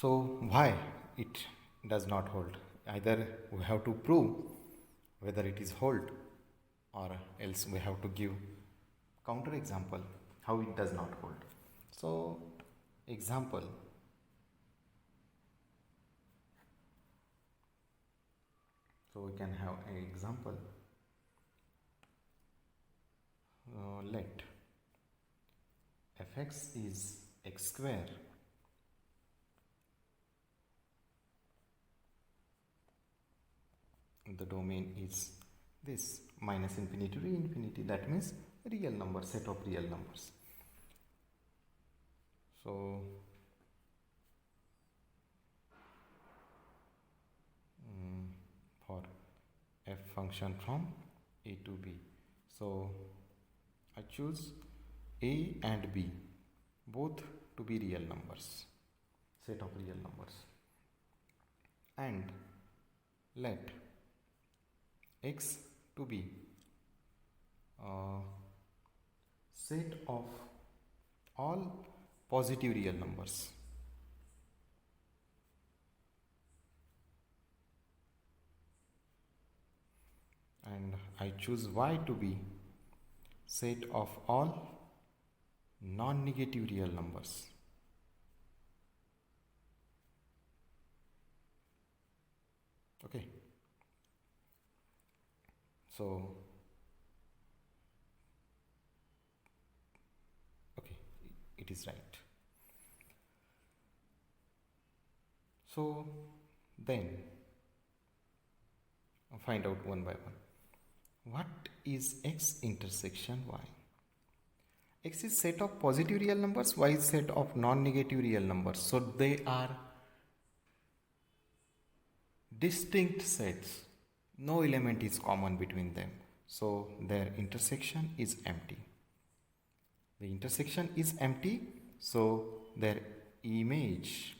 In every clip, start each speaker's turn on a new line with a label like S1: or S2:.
S1: So why it does not hold? Either we have to prove whether it is hold, or else we have to give counter example how it does not hold. So example, so we can have an example. Let fx is x square the domain is this minus infinity to infinity, that means real number, set of real numbers. So for f function from a to b, so I choose a and b both to be real numbers, set of real numbers, and let x to be set of all positive real numbers, and I choose y to be set of all non-negative real numbers. Okay, so okay, it is right. So then find out one by one. What is x intersection y? X is set of positive real numbers, y is set of non-negative real numbers. So they are distinct sets. No element is common between them. So their intersection is empty. The intersection is empty, so their image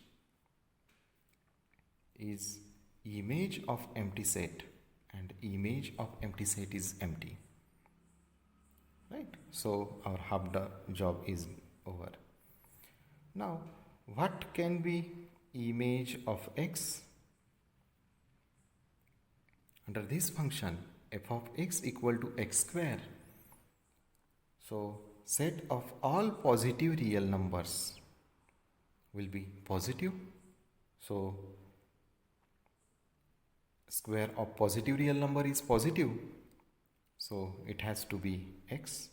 S1: is image of empty set, and image of empty set is empty. Right? So our half the job is over. Now, what can be image of x? Under this function, f of x equal to x square. So set of all positive real numbers will be positive. So square of positive real number is positive. So it has to be x.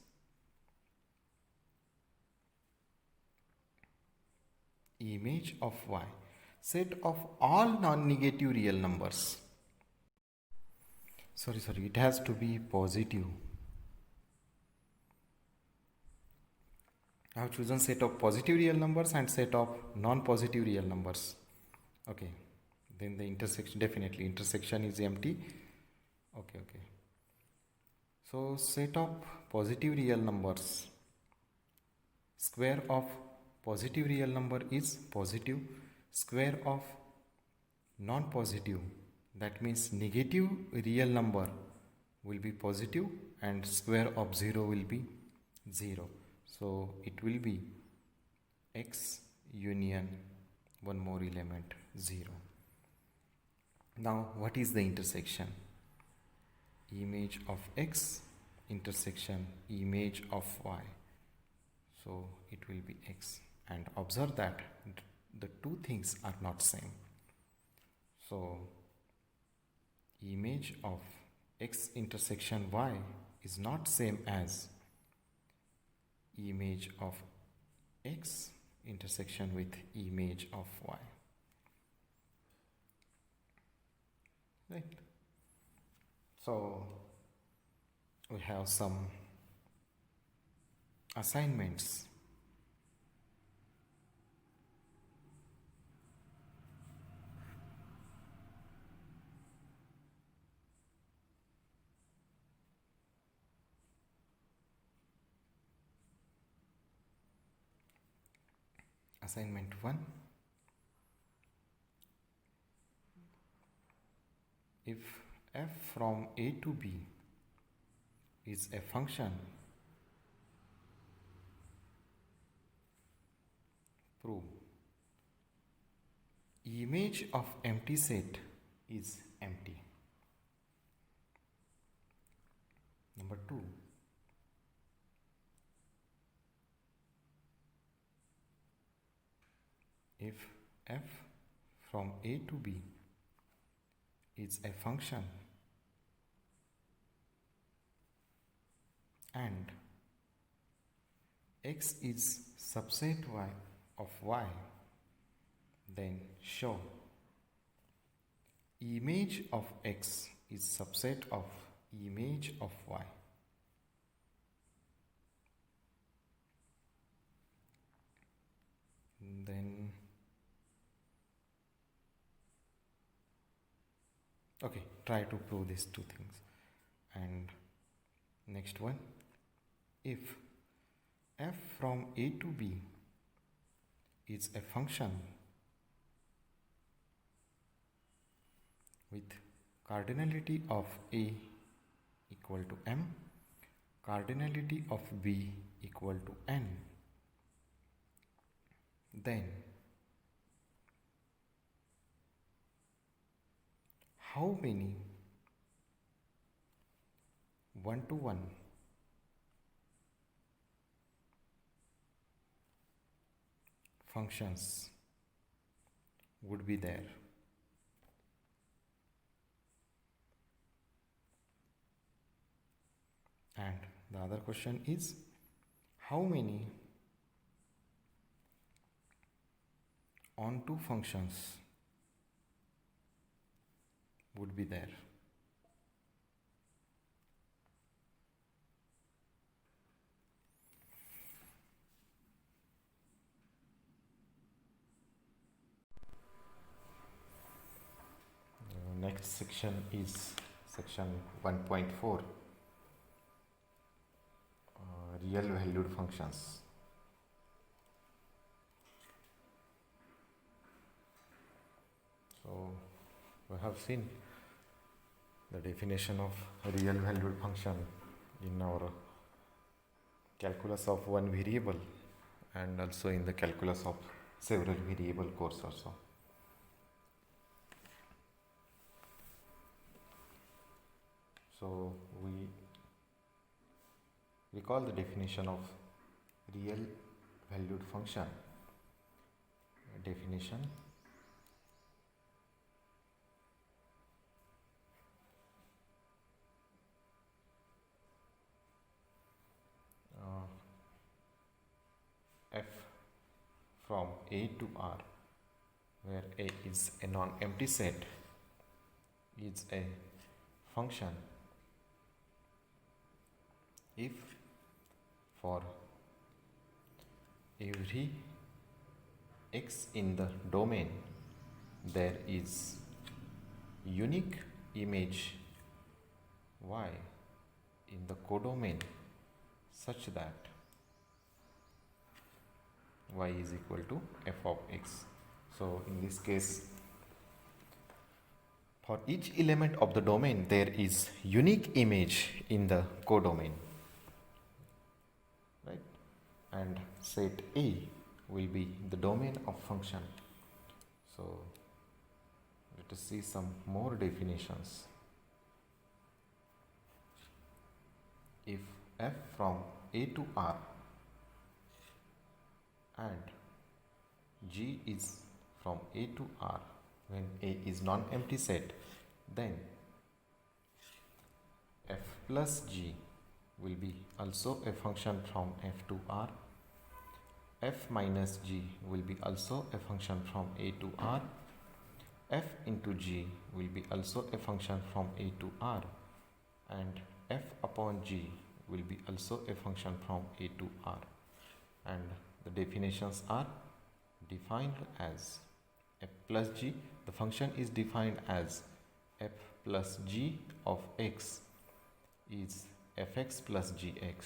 S1: Image of y. Set of all non-negative real numbers. Sorry, it has to be positive. I have chosen set of positive real numbers and set of non-positive real numbers. Okay, then the intersection, definitely intersection is empty. Okay. So set of positive real numbers, square of positive real number is positive, square of non-positive, that means negative real number, will be positive, and square of 0 will be 0. So it will be x union one more element 0. Now what is the intersection? Image of x intersection image of y. So it will be x, and observe that the two things are not same. So image of x intersection y is not same as image of x intersection with image of y. Right? So we have some assignments. Assignment 1. If f from a to b is a function, prove image of empty set is empty. Number 2, if f from a to b is a function and x is subset y of y, then show image of x is subset of image of y. Then okay, try to prove these two things. And next one, if f from a to b is a function with cardinality of a equal to m, cardinality of b equal to n, then how many one-to-one functions would be there? And the other question is, how many onto functions would be there? Next section is section 1.4, real valued functions. So we have seen the definition of real valued function in our calculus of one variable and also in the calculus of several variable course also. So we recall the definition of real valued function. Definition: f from a to r, where a is a non-empty set, is a function if for every x in the domain there is unique image y in the codomain such that y is equal to f of x. So in this case, for each element of the domain there is unique image in the codomain, right? And set A will be the domain of function. So let us see some more definitions. If f from a to r and g is from a to r when a is non-empty set, then f plus g will be also a function from f to r, f minus g will be also a function from a to r, f into g will be also a function from a to r, and f upon g will be also a function from a to r. And the definitions are defined as f plus g. The function is defined as f plus g of x is fx plus gx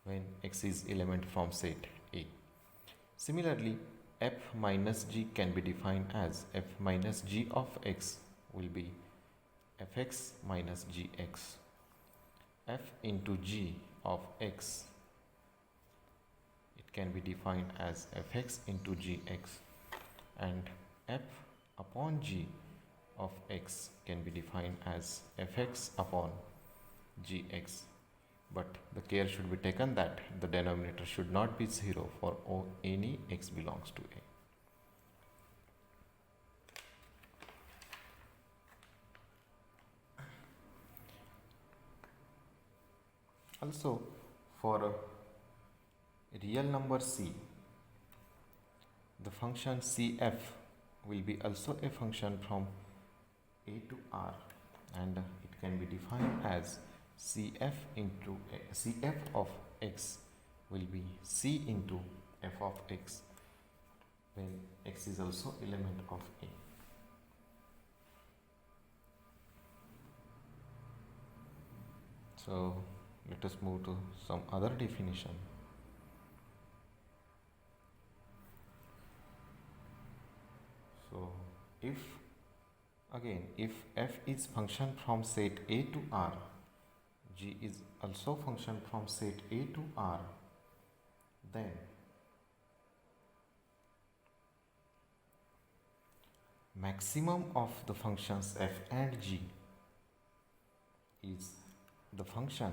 S1: when x is element from set A. Similarly, f minus g can be defined as f minus g of x will be fx minus gx. F into g of x, it can be defined as fx into gx, and f upon g of x can be defined as fx upon gx, but the care should be taken that the denominator should not be 0 for any x belongs to a. Also, for a real number c, the function cf will be also a function from a to r, and it can be defined as cf into cf of x will be c into f of x when x is also element of a. So let us move to some other definition. So if f is function from set a to r, g is also function from set a to r, then maximum of the functions f and g is the function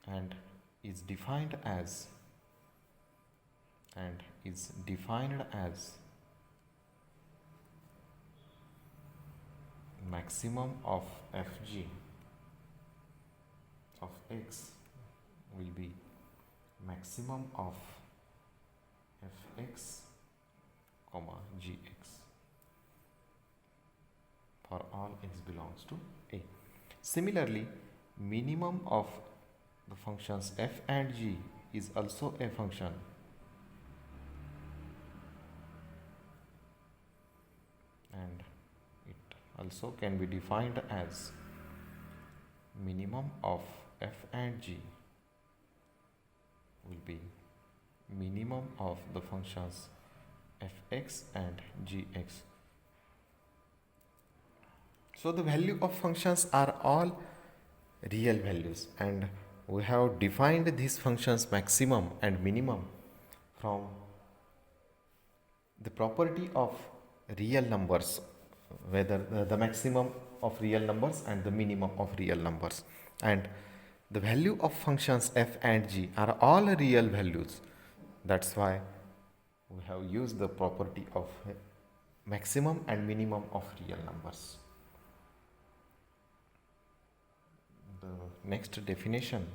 S1: and is defined as maximum of fg of x will be maximum of fx comma gx for all x belongs to a. Similarly, minimum of the functions f and g is also a function and it also can be defined as minimum of f and g will be minimum of the functions fx and gx. So the value of functions are all real values, and we have defined these functions maximum and minimum from the property of real numbers, whether the maximum of real numbers and the minimum of real numbers, and the value of functions f and g are all real values. That's why we have used the property of maximum and minimum of real numbers. The next definition.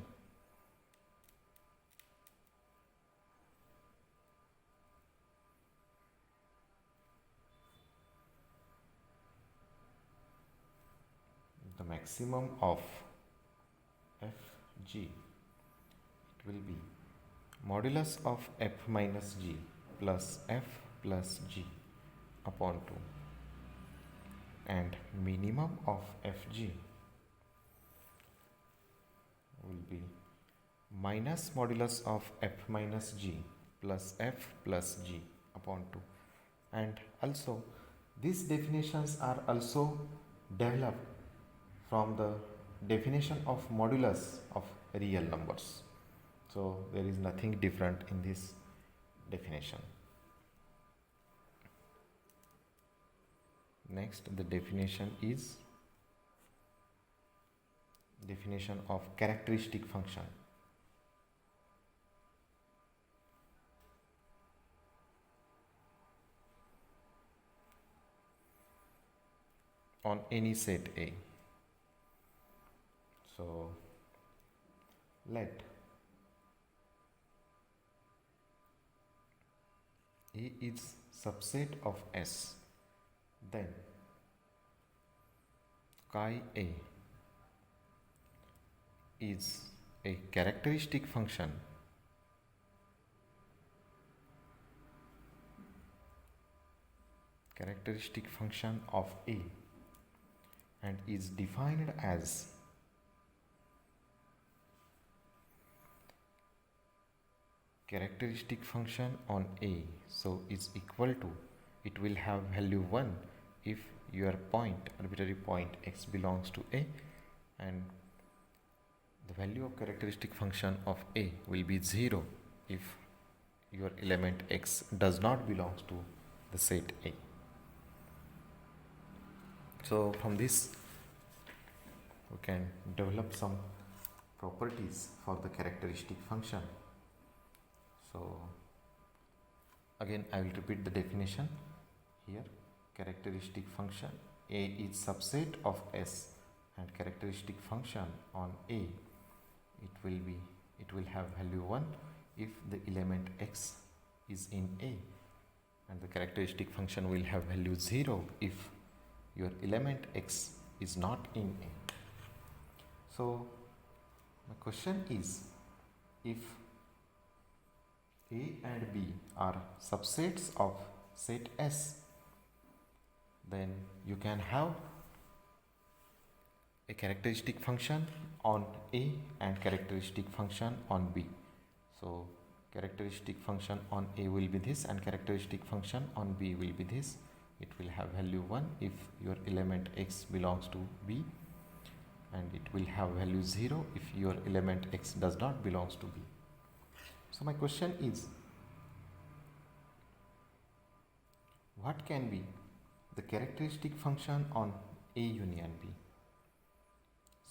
S1: The maximum of fg, it will be modulus of f minus g plus f plus g upon 2, and minimum of fg will be minus modulus of f minus g plus f plus g upon 2. And also these definitions are also developed from the definition of modulus of real numbers. So there is nothing different in this definition. Next, the definition is definition of characteristic function. On any set A. So let A is subset of S, then chi A is a characteristic function of A and is defined as characteristic function on A. So is equal to, it will have value 1 if your point, arbitrary point x belongs to A, and the value of characteristic function of A will be 0 if your element x does not belongs to the set A. So from this we can develop some properties for the characteristic function. So again I will repeat the definition here. Characteristic function A is subset of S, and characteristic function on A it will have value 1 if the element x is in A, and the characteristic function will have value 0 if your element x is not in A. So my question is, if A and B are subsets of set S, then you can have a characteristic function on A and characteristic function on B. So characteristic function on A will be this, and characteristic function on B will be this. It will have value 1 if your element x belongs to B, and it will have value 0 if your element x does not belongs to B. So my question is, what can be the characteristic function on A union B?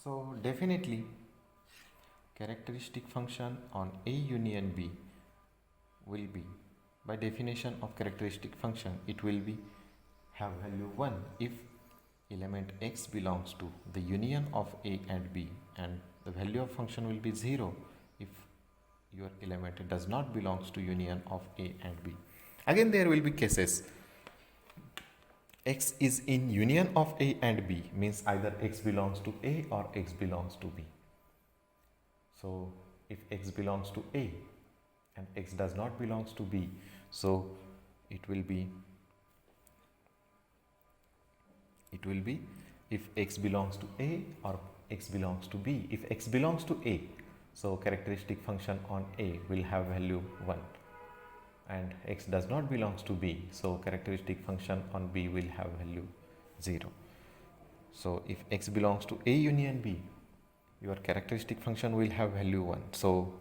S1: So definitely characteristic function on A union B will be, by definition of characteristic function, it will be have value 1 if element x belongs to the union of A and B, and the value of function will be 0 if your element does not belongs to union of A and B. Again there will be cases x is in union of A and B, means either x belongs to A or x belongs to B. So if x belongs to A and x does not belongs to B, so it will be if x belongs to A or x belongs to B. If x belongs to A, so characteristic function on A will have value 1, and x does not belongs to B, so characteristic function on B will have value 0. So if x belongs to A union B, your characteristic function will have value 1. So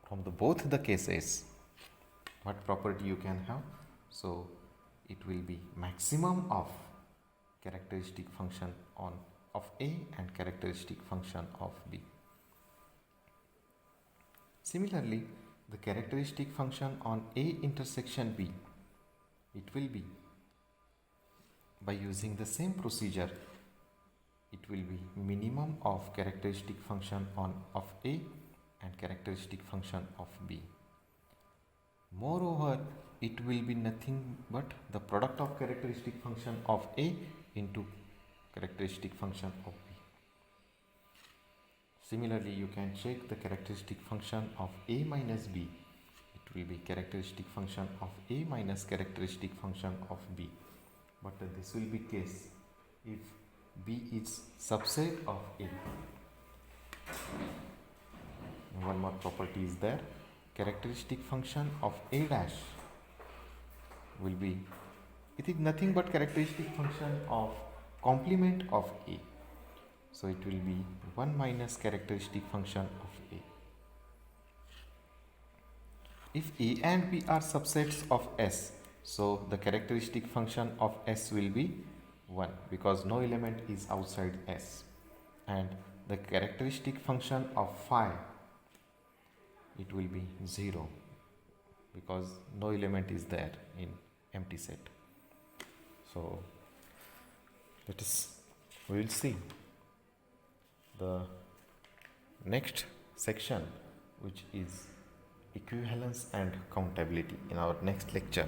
S1: from both the cases, what property you can have? So it will be maximum of characteristic function of A and characteristic function of B. Similarly, the characteristic function on A intersection B, it will be, by using the same procedure, it will be minimum of characteristic function of A and characteristic function of B. Moreover, it will be nothing but the product of characteristic function of A into characteristic function of B. Similarly, you can check the characteristic function of A minus B. It will be characteristic function of A minus characteristic function of B. But this will be case if B is subset of A. One more property is there. Characteristic function of A dash will be, it is nothing but characteristic function of complement of A. So it will be 1 minus characteristic function of A. If A and B are subsets of S, so the characteristic function of S will be 1 because no element is outside S, and the characteristic function of phi, it will be 0 because no element is there in empty set. So that is, we will see the next section, which is equivalence and countability, in our next lecture.